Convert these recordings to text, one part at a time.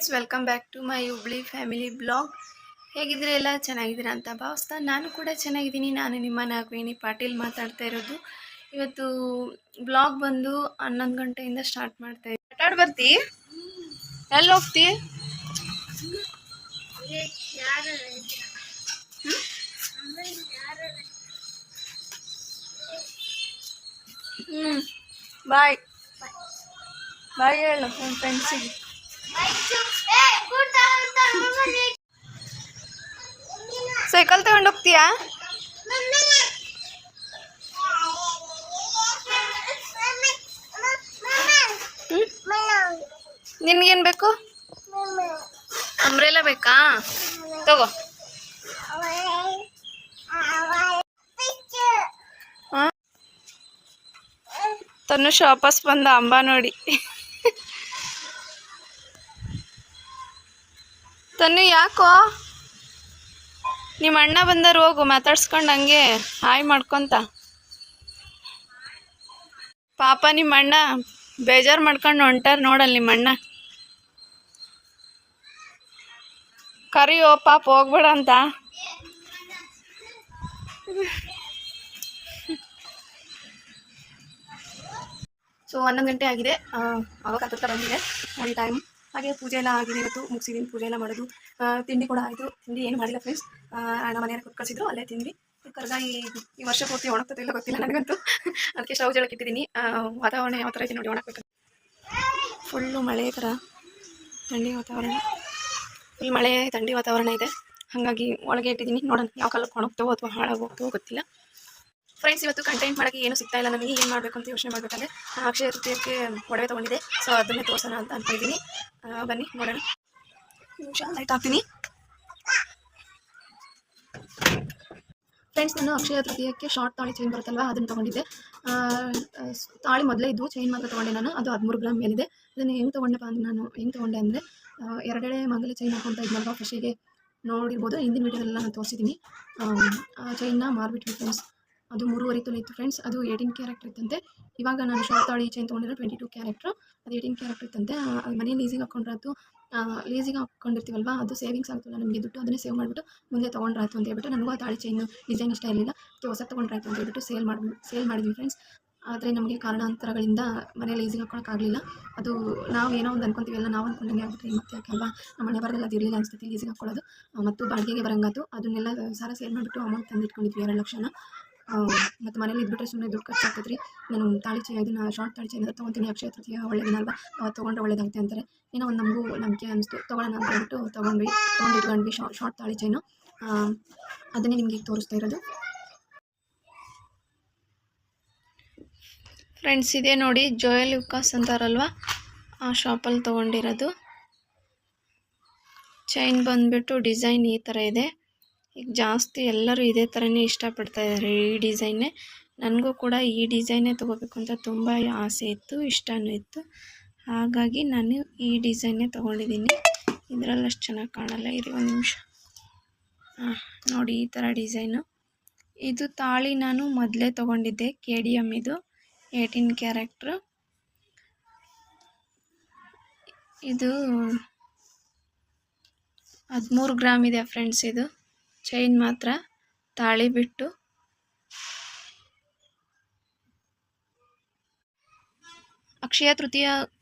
Friends, welcome back to my Hubli family blog. ಹೇಗಿದ್ರೆ ಎಲ್ಲ ಚೆನ್ನಾಗಿದ್ದೀರಾ ಅಂತ ಭಾವಿಸ್ತಾ ನಾನು ಕೂಡ ಚೆನ್ನಾಗಿದ್ದೀನಿ. ನಾನು ನಿಮ್ಮ ನಾಗವೇಣಿ ಪಾಟೀಲ್ ಮಾತಾಡ್ತಾ ಇರೋದು. ಇವತ್ತು ಬ್ಲಾಗ್ ಬಂದು 11 ಗಂಟೆಯಿಂದ ಸ್ಟಾರ್ಟ್ ಮಾಡ್ತಾ ಇದ್ದೀನಿ. ಆಟಾಡ್ ಬರ್ತಿ? ಎಲ್ಲಿ ಹೋಗ್ತಿ? ಬಾಯ್ ಬಾಯ್ ಹೇಳು ನನ್ನ ಫ್ರೆಂಡ್ಸಿಗೆ. ಸೈಕಲ್ ತಗೊಂಡು ಹೋಗ್ತೀಯಾ? ನಿನ್ಗೇನು ಬೇಕು? ಅಂಬ್ರೆಲಾ ಬೇಕಾ? ತಗೋ. ತನುಷ್ ವಾಪಸ್ ಬಂದ ಅಂಬಾ ನೋಡಿ. ತನು ಯಾಕೋ? ನಿಮ್ಮ ಅಣ್ಣ ಬಂದರು, ಹೋಗು ಮಾತಾಡ್ಸ್ಕೊಂಡು ಹಂಗೆ ಹಾಯ್ ಮಾಡ್ಕೊಂತ. ಪಾಪ ನಿಮ್ಮ ಅಣ್ಣ ಬೇಜಾರು ಮಾಡ್ಕೊಂಡು ಹೊಂಟಾರ ನೋಡಲ್ ನಿಮ್ಮ ಅಣ್ಣ. ಕರಿಯೋ ಪಾಪ ಹೋಗ್ಬೇಡ ಅಂತ. ಸೊ 11 ಗಂಟೆ ಆಗಿದೆ. ಆವಾಗ ಹತ್ತಿರ ಬಂದಿದೆ ನೋಡಿ ಟೈಮ್. ಹಾಗೆ ಪೂಜೆ ಎಲ್ಲ ಆಗಿದೆ, ಇವತ್ತು ಮುಗಿಸಿದ್ದೀನಿ ಪೂಜೆ ಎಲ್ಲ ಮಾಡೋದು. ತಿಂಡಿ ಕೂಡ ಆಯಿತು. ತಿಂಡಿ ಏನು ಮಾಡಿಲ್ಲ ಫ್ರೆಂಡ್ಸ್, ನಮ್ಮ ಮನೆಯಲ್ಲಿ ಕಳಿಸಿದ್ರು, ಅಲ್ಲೇ ತಿಂದ್ವಿ. ಕರ್ಗಾಯಿ ಈ ವರ್ಷ ಪೂರ್ತಿ ಒಣಗ್ತದೆ ಇಲ್ಲ ಗೊತ್ತಿಲ್ಲ ನನಗಂತೂ. ಅದಕ್ಕೆ ಸ್ಟವ್ ಜಳಕ್ಕೆ ಇಟ್ಟಿದ್ದೀನಿ. ವಾತಾವರಣ ಯಾವ ಥರ ಇದೆ ನೋಡಿ, ಒಣಗಬೇಕು. ಫುಲ್ಲು ಮಳೆ ಥರ ಥಂಡಿ ವಾತಾವರಣ, ಫುಲ್ ಮಳೆ ಥಂಡಿ ವಾತಾವರಣ ಇದೆ. ಹಾಗಾಗಿ ಒಳಗೆ ಇಟ್ಟಿದ್ದೀನಿ. ನೋಡೋಣ ಯಾವ ಕಾಲಕ್ಕೆ ಒಣಗ್ತವೋ ಅಥವಾ ಹಾಳಾಗೋಗ್ತವೋ ಗೊತ್ತಿಲ್ಲ. ಫ್ರೆಂಡ್ಸ್, ಇವತ್ತು ಕಂಟೆಂಟ್ ಮಾಡೋಕ್ಕೆ ಏನು ಸಿಗ್ತಾ ಇಲ್ಲ ನನಗೆ. ಏನು ಮಾಡಬೇಕು ಅಂತ ಯೋಚನೆ ಮಾಡಬೇಕಾದ್ರೆ ಅಕ್ಷಯ ತೃತೀಯಕ್ಕೆ ಒಡವೆ ತೊಗೊಂಡಿದ್ದೆ. ಸೊ ಅದನ್ನೇ ತೋರಿಸೋಣ ಅಂತ ಅಂದ್ಕೊಂಡಿದ್ದೀನಿ. ಬನ್ನಿ ನೋಡೋಣ. ನಿಮಿಷ ಲೈಟ್ ಹಾಕ್ತೀನಿ. ಫ್ರೆಂಡ್ಸ್, ನಾನು ಅಕ್ಷಯ ತೃತೀಯಕ್ಕೆ ಶಾರ್ಟ್ ತಾಳಿ ಚೈನ್ ಬರುತ್ತಲ್ವ, ಅದನ್ನು ತೊಗೊಂಡಿದ್ದೆ. ತಾಳಿ ಮೊದಲೇ ಇದ್ದು, ಚೈನ್ ಮಾತ್ರ ತೊಗೊಂಡೆ ನಾನು. ಅದು 13 ಗ್ರಾಮ್ ಮೇಲಿದೆ. ಅದನ್ನು ಹೆಂಗೆ ತೊಗೊಂಡೆಪ್ಪ ಅಂದರೆ, ನಾನು ಹೆಂಗೆ ತೊಗೊಂಡೆ ಅಂದರೆ, ಎರಡೆಳೆ ಮಂಗಲ ಚೈನ್ ಹಾಕೊತ ಇದ್ನಲ್ವ ಫಸ್ಟಿಗೆ ನೋಡಿರ್ಬೋದು, ಹಿಂದಿನ ವೀಡಿಯೋದೆಲ್ಲ ನಾನು ತೋರಿಸಿದ್ದೀನಿ. ಆ ಚೈನ್ನ ಮಾರ್ಬಿಟ್ವಿ ಫ್ರೆಂಡ್ಸ್. ಅದು 3.5 ತೊಲೆ ಇತ್ತು ಫ್ರೆಂಡ್ಸ್. ಅದು 18 ಕ್ಯಾರೆಕ್ಟರ್ ಇತ್ತಂತೆ. ಇವಾಗ ನಾನು ಶಾರ್ಟ್ ತಾಳಿ ಚೈನ್ ತೊಗೊಂಡಿರೋ 22 ಕ್ಯಾರೆಕ್ಟ್ರು. ಅದು 18 ಕ್ಯಾರೆಕ್ಟರ್ ಇತ್ತಂತೆ. ಅದು ಮನೆ ಲೀಸಿಗೆ ಹಾಕ್ಕೊಂಡ್ರಾಯ್ತು. ಲೀಸಿಗೆ ಹಾಕ್ಕೊಂಡಿರ್ತೀವಲ್ವ, ಅದು ಸೇವಿಂಗ್ಸ್ ಆಗ್ತಿಲ್ಲ ನಮಗೆ ದುಡ್ಡು. ಅದನ್ನೇ ಸೇವ್ ಮಾಡಿಬಿಟ್ಟು ಮುಂದೆ ತೊಗೊಂಡ್ರಾಯ್ತು ಅಂತ ಹೇಳ್ಬಿಟ್ಟು, ನನಗೂ ಆ ತಾಳಿ ಚೈನ್ ಡಿಸೈನ್ ಇಷ್ಟ ಇರಲಿಲ್ಲ. ಹೊಸ ತೊಗೊಂಡ್ರಾಯ್ತು ಅಂತ ಹೇಳ್ಬಿಟ್ಟು ಸೇಲ್ ಮಾಡಿದ್ವಿ ಫ್ರೆಂಡ್ಸ್. ಆದರೆ ನಮಗೆ ಕಾರಣಾಂತರಗಳಿಂದ ಮನೆ ಲೀಸಿಗೆ ಹಾಕ್ಕೊಳಕ್ಕಾಗಲಿಲ್ಲ. ಅದು ನಾವು ಏನೋ ಒಂದು ಅನ್ಕೊತೀವಲ್ಲ, ನಾವು ಅಂದ್ಕೊಂಡಂಗೆ ಆಗ್ಬಿಟ್ರೆ ಮತ್ತೆ ಯಾಕಲ್ವಾ, ನಮ್ಮ ಮನೆ ಬರೋದೆಲ್ಲ ಅದು ಇರಲಿಲ್ಲ ಅನಿಸ್ತೈತಿ ಲೀಸಿಗೆ ಹಾಕ್ಕೊಳ್ಳೋದು. ಮತ್ತು ಬಾಡಿಗೆಗೆ ಬರಂಗಾತು. ಅದನ್ನೆಲ್ಲ ಸಾರ ಸೇಲ್ ಮಾಡಿಬಿಟ್ಟು ಅಮೌಂಟ್ ತಂದಿಟ್ಕೊಂಡಿದ್ವಿ 2 ಲಕ್ಷನ. ಮತ್ತು ಮನೇಲಿ ಇದ್ಬಿಟ್ರೆ ಸುಮ್ಮನೆ ದುಡ್ಡು ಖರ್ಚಾಗ್ತೈತ್ರಿ. ನಾನು ತಾಳಿ ಚೈನ್ ಇದನ್ನು ಶಾರ್ಟ್ ತಾಳಿ ಚೈನ್ ತೊಗೊತೀನಿ. ಅಕ್ಷಯ ತೃತೀಯ ಒಳ್ಳೆ ದಿನ ಅಲ್ವಾ, ಅವತ್ತು ತೊಗೊಂಡ್ರೆ ಒಳ್ಳೇದಾಗುತ್ತೆ ಅಂತಾರೆ. ಏನೋ ಒಂದು ನಮಗೂ ನಂಬಿಕೆ ಅನಿಸ್ತು, ತೊಗೊಳ್ಳೋಣ ಅಂತ ಹೇಳ್ಬಿಟ್ಟು ತೊಗೊಂಡಿಟ್ಕೊಂಡ್ವಿ ಶಾರ್ಟ್ ತಾಳಿ ಚೈನು. ಅದನ್ನೇ ನಿಮಗೆ ತೋರಿಸ್ತಾ ಇರೋದು ಫ್ರೆಂಡ್ಸ್. ಇದೇ ನೋಡಿ, ಜೋಯಲ್ ವಿಕಾಸ್ ಅಂತಾರಲ್ವ, ಆ ಶಾಪಲ್ಲಿ ತೊಗೊಂಡಿರೋದು. ಚೈನ್ ಬಂದುಬಿಟ್ಟು ಡಿಸೈನ್ ಈ ಥರ ಇದೆ. ಈಗ ಜಾಸ್ತಿ ಎಲ್ಲರೂ ಇದೇ ಥರನೇ ಇಷ್ಟಪಡ್ತಾ ಇದ್ದಾರೆ, ಈ ಡಿಸೈನ್ನೇ. ನನಗೂ ಕೂಡ ಈ ಡಿಸೈನೇ ತೊಗೋಬೇಕು ಅಂತ ತುಂಬ ಆಸೆ ಇತ್ತು, ಇಷ್ಟನೂ ಇತ್ತು. ಹಾಗಾಗಿ ನಾನು ಈ ಡಿಸೈನ್ನೇ ತೊಗೊಂಡಿದ್ದೀನಿ. ಇದರಲ್ಲಿ ಅಷ್ಟು ಚೆನ್ನಾಗಿ ಕಾಣಲ್ಲ, ಇರಿ ಒಂದು ನಿಮಿಷ. ನೋಡಿ ಈ ಥರ ಡಿಸೈನು. ಇದು ತಾಳಿ ನಾನು ಮೊದಲೇ ತೊಗೊಂಡಿದ್ದೆ, KDM. ಇದು 18 ಕ್ಯಾರೆಕ್ಟ್ರು. ಇದು 13 ಗ್ರಾಮ್ ಇದೆ ಫ್ರೆಂಡ್ಸ್. ಇದು ಚೈನ್ ಮಾತ್ರ, ತಾಳಿ ಬಿಟ್ಟು. ಅಕ್ಷಯ ತೃತೀಯ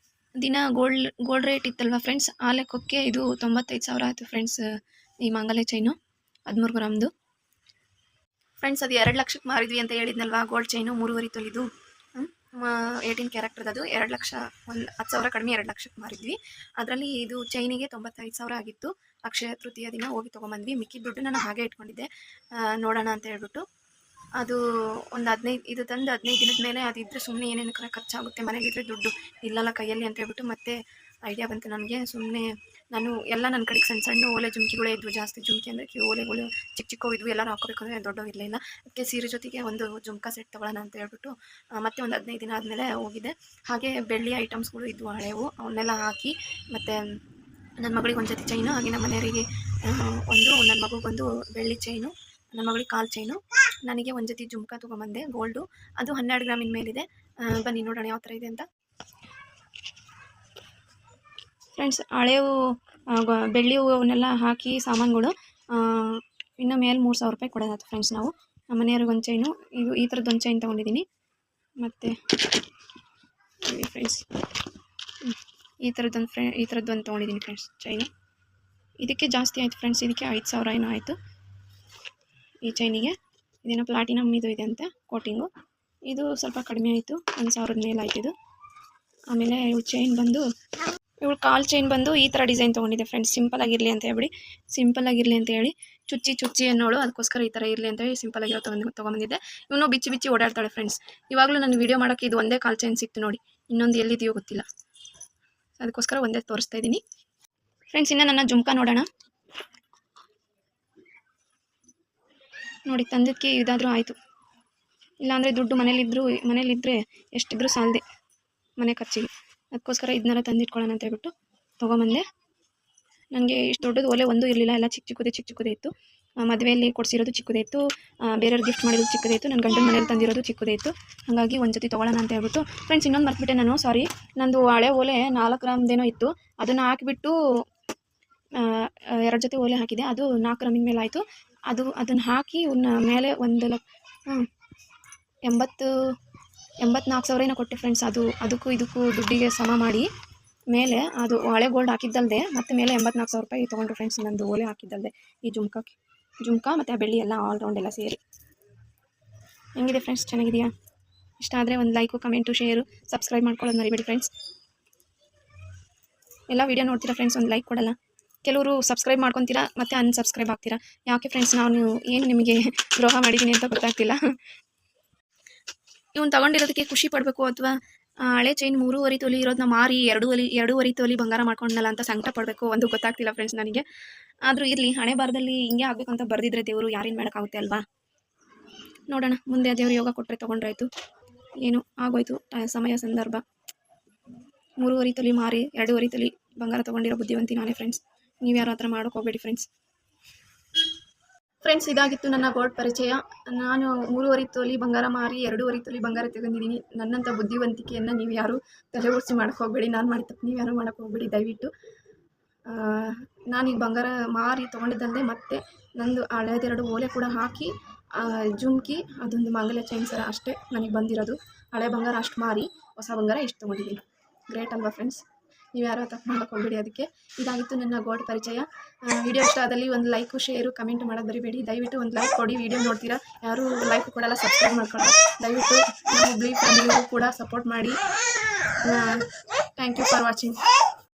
ದಿನ ಗೋಲ್ಡ್ ರೇಟ್ ಇತ್ತಲ್ವ ಫ್ರೆಂಡ್ಸ್, ಆ ಲೆಕ್ಕಕ್ಕೆ ಇದು 95,000 ಆಯಿತು ಫ್ರೆಂಡ್ಸ್. ಈ ಮಂಗಲ ಚೈನು 13 ಗ್ರಾಮ್ದು ಫ್ರೆಂಡ್ಸ್. ಅದು 2 ಲಕ್ಷಕ್ಕೆ ಮಾರಿದ್ವಿ ಅಂತ ಹೇಳಿದ್ನಲ್ವ, ಗೋಲ್ಡ್ ಚೈನು 3.5 ತೊಲಿದು 18 ಕ್ಯಾರೆಕ್ಟರ್ದು 2 ಲಕ್ಷ, ಒಂದು 10,000 ಕಡಿಮೆ 2 ಲಕ್ಷಕ್ಕೆ ಮಾರಿದ್ವಿ. ಅದರಲ್ಲಿ ಇದು ಚೈನಿಗೆ 95,000 ಆಗಿತ್ತು. ಅಕ್ಷಯ ತೃತೀಯ ದಿನ ಹೋಗಿ ತೊಗೊಂಬಂದ್ವಿ. ಮಿಕ್ಕಿದ ದುಡ್ಡು ನಾನು ಹಾಗೆ ಇಟ್ಕೊಂಡಿದ್ದೆ, ನೋಡೋಣ ಅಂತ ಹೇಳ್ಬಿಟ್ಟು. ಅದು ಒಂದು 15 ಇದು ತಂದು 15 ದಿನದ ಮೇಲೆ ಅದಿದ್ದರೆ ಸುಮ್ಮನೆ ಏನೇನು ಖರ್ಚಾಗುತ್ತೆ, ಮನೆಗಿದ್ರೆ ದುಡ್ಡು ಇಲ್ಲಲ್ಲ ಕೈಯಲ್ಲಿ ಅಂತ ಹೇಳ್ಬಿಟ್ಟು ಮತ್ತೆ ಐಡಿಯಾ ಬಂತು ನನಗೆ. ಸುಮ್ಮನೆ ನಾನು ಎಲ್ಲ ನನ್ನ ಕಡೆಗೆ ಸಣ್ಣ ಸಣ್ಣ ಓಲೆ ಜುಮ್ಕಿಗಳೇ ಇದ್ವು. ಜಾಸ್ತಿ ಜುಮ್ಕಿ ಅಂದರೆ ಓಲೆಗಳು ಚಿಕ್ಕ ಚಿಕ್ಕವು ಇದ್ವು, ಎಲ್ಲರೂ ಹಾಕೋಬೇಕಂದ್ರೆ ದೊಡ್ಡವು ಇರಲಿಲ್ಲ. ಅದಕ್ಕೆ ಸೀರೆ ಜೊತೆಗೆ ಒಂದು ಜುಮ್ಕಾ ಸೆಟ್ ತೊಗೊಳ್ಳೋಣ ಅಂತ ಹೇಳ್ಬಿಟ್ಟು ಮತ್ತೆ ಒಂದು 15 ದಿನ ಆದಮೇಲೆ ಹೋಗಿದೆ. ಹಾಗೆ ಬೆಳ್ಳಿ ಐಟಮ್ಸ್ಗಳು ಇದ್ವು ಹಳೆವು, ಅವನ್ನೆಲ್ಲ ಹಾಕಿ. ಮತ್ತು ನನ್ನ ಮಗಳಿಗೆ ಒಂದು ಜೊತೆ ಚೈನು, ಹಾಗೆ ನಮ್ಮ ಮನೆಯವರಿಗೆ ನನ್ನ ಮಗುಗೊಂದು ಬೆಳ್ಳಿ ಚೈನು, ನನ್ನ ಮಗಳಿಗೆ ಕಾಲು ಚೈನು, ನನಗೆ ಒಂದು ಜೊತೆ ಜುಮ್ಕಾ ತೊಗೊಂಬಂದೆ ಗೋಲ್ಡು. ಅದು 12 ಗ್ರಾಮಿನ ಮೇಲಿದೆ. ಬನ್ನಿ ನೋಡೋಣ ಯಾವ ಥರ ಇದೆ ಅಂತ ಫ್ರೆಂಡ್ಸ್. ಹಳೆವು ಬೆಳ್ಳಿ ಅವನ್ನೆಲ್ಲ ಹಾಕಿ ಸಾಮಾನುಗಳು ಇನ್ನು ಮೇಲೆ 3,000 ರೂಪಾಯಿ ಕೊಡೋದಾಯ್ತು ಫ್ರೆಂಡ್ಸ್. ನಾವು ನಮ್ಮ ಮನೆಯವ್ರಿಗೆ ಒಂದು ಚೈನು, ಇದು ಈ ಥರದ್ದು ಒಂದು ಚೈನ್ ತೊಗೊಂಡಿದ್ದೀನಿ. ಮತ್ತು ಫ್ರೆಂಡ್ಸ್ ಈ ಥರದ್ದೊಂದು ತೊಗೊಂಡಿದ್ದೀನಿ ಫ್ರೆಂಡ್ಸ್ ಚೈನು. ಇದಕ್ಕೆ ಜಾಸ್ತಿ ಆಯಿತು ಫ್ರೆಂಡ್ಸ್, ಇದಕ್ಕೆ 5,000 ಏನೋ ಆಯಿತು ಈ ಚೈನಿಗೆ. ಇದೇನೋ ಪ್ಲಾಟಿನಮ್ ಇದು ಇದೆ ಅಂತೆ ಕೋಟಿಂಗು. ಇದು ಸ್ವಲ್ಪ ಕಡಿಮೆ ಆಯಿತು, 1,000 ಮೇಲೆ ಆಯ್ತು ಇದು. ಆಮೇಲೆ ಇವಳು ಚೈನ್ ಬಂದು ಕಾಲು ಚೈನ್ ಬಂದು ಈ ಥರ ಡಿಸೈನ್ ತೊಗೊಂಡಿದ್ದೆ ಫ್ರೆಂಡ್ಸ್. ಸಿಂಪಲಾಗಿರಲಿ ಅಂತ ಹೇಳಿ ಸಿಂಪಲಾಗಿರಲಿ ಅಂತ ಹೇಳಿ ಚುಚ್ಚಿ ಅನ್ನೋಳು, ಅದಕ್ಕೋಸ್ಕರ ಈ ಥರ ಇರಲಿ ಅಂತ ಹೇಳಿ ಸಿಂಪಲಾಗಿರೋ ತೊಗೊಂಬಂದಿದ್ದೆ. ಇವನು ಬಿಚ್ಚಿ ಓಡಾಡ್ತಾಳೆ ಫ್ರೆಂಡ್ಸ್. ಇವಾಗಲೂ ನಾನು ವೀಡಿಯೋ ಮಾಡೋಕ್ಕೆ ಇದು ಒಂದೇ ಕಾಲು ಚೈನ್ ಸಿಕ್ತು ನೋಡಿ, ಇನ್ನೊಂದು ಎಲ್ಲಿದೆಯೋ ಗೊತ್ತಿಲ್ಲ, ಅದಕ್ಕೋಸ್ಕರ ಒಂದೇ ತೋರಿಸ್ತಾ ಇದ್ದೀನಿ ಫ್ರೆಂಡ್ಸ್. ಇನ್ನು ನನ್ನ ಜುಮ್ಕಾ ನೋಡೋಣ ನೋಡಿ. ತಂದಕ್ಕೆ ಇದಾದರೂ ಆಯಿತು, ಇಲ್ಲಾಂದರೆ ದುಡ್ಡು ಮನೇಲಿದ್ದರೆ ಎಷ್ಟಿದ್ರೂ ಸಾಲದೆ ಮನೆ ಖರ್ಚಿಗೆ. ಅದಕ್ಕೋಸ್ಕರ ಇದನ್ನೆಲ್ಲ ತಂದಿಟ್ಕೊಳ್ಳೋಣ ಅಂತ ಹೇಳ್ಬಿಟ್ಟು ತೊಗೊಂಬಂದೆ. ನನಗೆ ಇಷ್ಟು ದೊಡ್ಡದು ಒಲೆ ಒಂದೂ ಇರಲಿಲ್ಲ, ಎಲ್ಲ ಚಿಕ್ಕದೇ ಇತ್ತು. ಮದುವೆಯಲ್ಲಿ ಕೊಡಿಸಿರೋದು ಚಿಕ್ಕದೇ ಇತ್ತು, ಬೇರೆಯವ್ರಿಗೆ ಗಿಫ್ಟ್ ಮಾಡಿರೋದು ಚಿಕ್ಕದೇ ಇತ್ತು, ನನ್ನ ಗಂಡನ ಮನೇಲಿ ತಂದಿರೋದು ಚಿಕ್ಕದೇ ಇತ್ತು. ಹಾಗಾಗಿ ಒಂದು ಜೊತೆ ತೊಗೊಳ್ಳೋಣ ಅಂತ ಹೇಳ್ಬಿಟ್ಟು ಫ್ರೆಂಡ್ಸ್. ಇನ್ನೊಂದು ಮರ್ತ್ಬಿಟ್ಟೆ ನಾನು, ಸಾರಿ. ನಂದು ಹಳೆ ಒಲೆ 4 ಗ್ರಾಮ್ದೇನೋ ಇತ್ತು, ಅದನ್ನು ಹಾಕಿಬಿಟ್ಟು 2 ಜೊತೆ ಒಲೆ ಹಾಕಿದೆ, ಅದು 4 ಗ್ರಾಮಿನ ಮೇಲೆ ಆಯಿತು. ಅದನ್ನು ಹಾಕಿ ಇವನ್ನ ಮೇಲೆ 84,000 ಏನೋ ಕೊಟ್ಟೆ ಫ್ರೆಂಡ್ಸ್. ಅದಕ್ಕೂ ಇದಕ್ಕೂ ದುಡ್ಡಿಗೆ ಸಮ ಮಾಡಿ ಮೇಲೆ ಅದು ಹಳೆ ಗೋಲ್ಡ್ ಹಾಕಿದ್ದಲ್ದೆ ಮತ್ತೆ ಮೇಲೆ 84,000 ರೂಪಾಯಿ ತೊಗೊಂಡ್ರು ಫ್ರೆಂಡ್ಸ್. ನಂದು ಓಲೆ ಹಾಕಿದ್ದಲ್ದೆ ಈ ಜುಮ್ಕಾ ಮತ್ತು ಆ ಬೆಳ್ಳಿ ಎಲ್ಲ ಆಲ್ರೌಂಡ್ ಎಲ್ಲ ಸೇರಿ. ಹೆಂಗಿದೆ ಫ್ರೆಂಡ್ಸ್, ಚೆನ್ನಾಗಿದೆಯಾ? ಇಷ್ಟ ಆದರೆ ಒಂದು ಲೈಕು, ಕಮೆಂಟು, ಶೇರು, ಸಬ್ಸ್ಕ್ರೈಬ್ ಮಾಡ್ಕೊಳ್ಳೋದು ಮರಿಬೇಡಿ ಫ್ರೆಂಡ್ಸ್. ಎಲ್ಲ ವೀಡಿಯೋ ನೋಡ್ತೀರಾ ಫ್ರೆಂಡ್ಸ್, ಒಂದು ಲೈಕ್ ಕೊಡಲ್ಲ. ಕೆಲವರು ಸಬ್ಸ್ಕ್ರೈಬ್ ಮಾಡ್ಕೊತೀರಾ ಮತ್ತು ಅನ್ಸಬ್ಸ್ಕ್ರೈಬ್ ಆಗ್ತೀರಾ. ಯಾಕೆ ಫ್ರೆಂಡ್ಸ್, ನಾನು ಏನು ನಿಮಗೆ ದ್ರೋಹ ಮಾಡಿದ್ದೀನಿ ಅಂತ ಗೊತ್ತಾಗ್ತಿಲ್ಲ. ಇವನು ತಗೊಂಡಿರೋದಕ್ಕೆ ಖುಷಿ ಪಡಬೇಕು ಅಥವಾ ಹಳೆ ಚೈನ್ 3.5 ತೊಲಿ ಇರೋದನ್ನ ಮಾರಿ 2.5 ತೊಲಿ ಬಂಗಾರ ಮಾಡ್ಕೊಂಡಲ್ಲ ಅಂತ ಸಂಕಟ ಪಡಬೇಕು, ಒಂದು ಗೊತ್ತಾಗ್ತಿಲ್ಲ ಫ್ರೆಂಡ್ಸ್ ನನಗೆ. ಆದರೂ ಇರಲಿ, ಹಣೆ ಬಾರದಲ್ಲಿ ಹಿಂಗೆ ಆಗಬೇಕು ಅಂತ ಬರೆದಿದ್ರೆ ದೇವರು ಯಾರೇನು ಮಾಡೋಕ್ಕಾಗುತ್ತೆ ಅಲ್ವಾ. ನೋಡೋಣ, ಮುಂದೆ ದೇವರು ಯೋಗ ಕೊಟ್ಟರೆ ತೊಗೊಂಡ್ರಾಯ್ತು. ಏನು ಆಗೋಯ್ತು ಸಮಯ ಸಂದರ್ಭ. 3.5 ತೊಲಿ ಮಾರಿ 2.5 ತೊಲಿ ಬಂಗಾರ ತೊಗೊಂಡಿರೋ ಬುದ್ಧಿವಂತಿ ನಾನೇ ಫ್ರೆಂಡ್ಸ್. ನೀವು ಯಾರು ಆ ಥರ ಮಾಡೋಕೆ ಹೋಗಬೇಡಿ ಫ್ರೆಂಡ್ಸ್. ಇದಾಗಿತ್ತು ನನ್ನ ಗೋಲ್ಡ್ ಪರಿಚಯ. ನಾನು 3.5 ತೊಲಿ ಬಂಗಾರ ಮಾರಿ 2.5 ತೊಲಿ ಬಂಗಾರ ತಗೊಂಡಿದ್ದೀನಿ. ನನ್ನಂಥ ಬುದ್ಧಿವಂತಿಕೆಯನ್ನು ನೀವು ಯಾರು ತಲೆ ಓಡಿಸಿ ಮಾಡೋಕ್ಕೆ ಹೋಗಬೇಡಿ. ನಾನು ಮಾಡಿ ತಪ್ಪು ನೀವು ಯಾರು ಮಾಡೋಕ್ಕೆ ಹೋಗಬೇಡಿ ದಯವಿಟ್ಟು. ನಾನೀಗ ಬಂಗಾರ ಮಾರಿ ತೊಗೊಂಡಿದ್ದಲ್ಲದೆ ಮತ್ತೆ ನಂದು ಹಳೆದೆರಡು ಓಲೆ ಕೂಡ ಹಾಕಿ ಜುಮ್ಕಿ ಅದೊಂದು ಮಾಂಗಲ್ಯ ಚೈನ್ ಸರ ಅಷ್ಟೇ ನನಗೆ ಬಂದಿರೋದು. ಹಳೆ ಬಂಗಾರ ಅಷ್ಟು ಮಾರಿ ಹೊಸ ಬಂಗಾರ ಇಷ್ಟು ತೊಗೊಂಡಿದ್ದೀನಿ. ಗ್ರೇಟ್ ಅಲ್ವಾ ಫ್ರೆಂಡ್ಸ್? ನೀವು ಯಾರೋ ತಪ್ಪು ಮಾಡೋಕ್ಕೆ ಹೋಗಬೇಡಿ. ಅದಕ್ಕೆ ಇದಾಗಿತ್ತು ನನ್ನ ಗೋಲ್ಡ್ ಪರಿಚಯ. ವಿಡಿಯೋ ಇಷ್ಟ ಆದಲ್ಲಿ ಒಂದು ಲೈಕು, ಶೇರು, ಕಮೆಂಟ್ ಮಾಡೋದು ಬರಿಬೇಡಿ. ದಯವಿಟ್ಟು ಒಂದು ಲೈಕ್ ಕೊಡಿ. ವಿಡಿಯೋ ನೋಡ್ತೀರಾ, ಯಾರೂ ಲೈಕ್ ಕೊಡಲ್ಲ, ಸಬ್ಸ್ಕ್ರೈಬ್ ಮಾಡ್ಕೊಳ್ಳಿ. ದಯವಿಟ್ಟು ನಮ್ಮ ಹುಬ್ಳಿ ಫ್ಯಾಮಿಲಿಗೂ ಕೂಡ ಸಪೋರ್ಟ್ ಮಾಡಿ. Thank you for watching.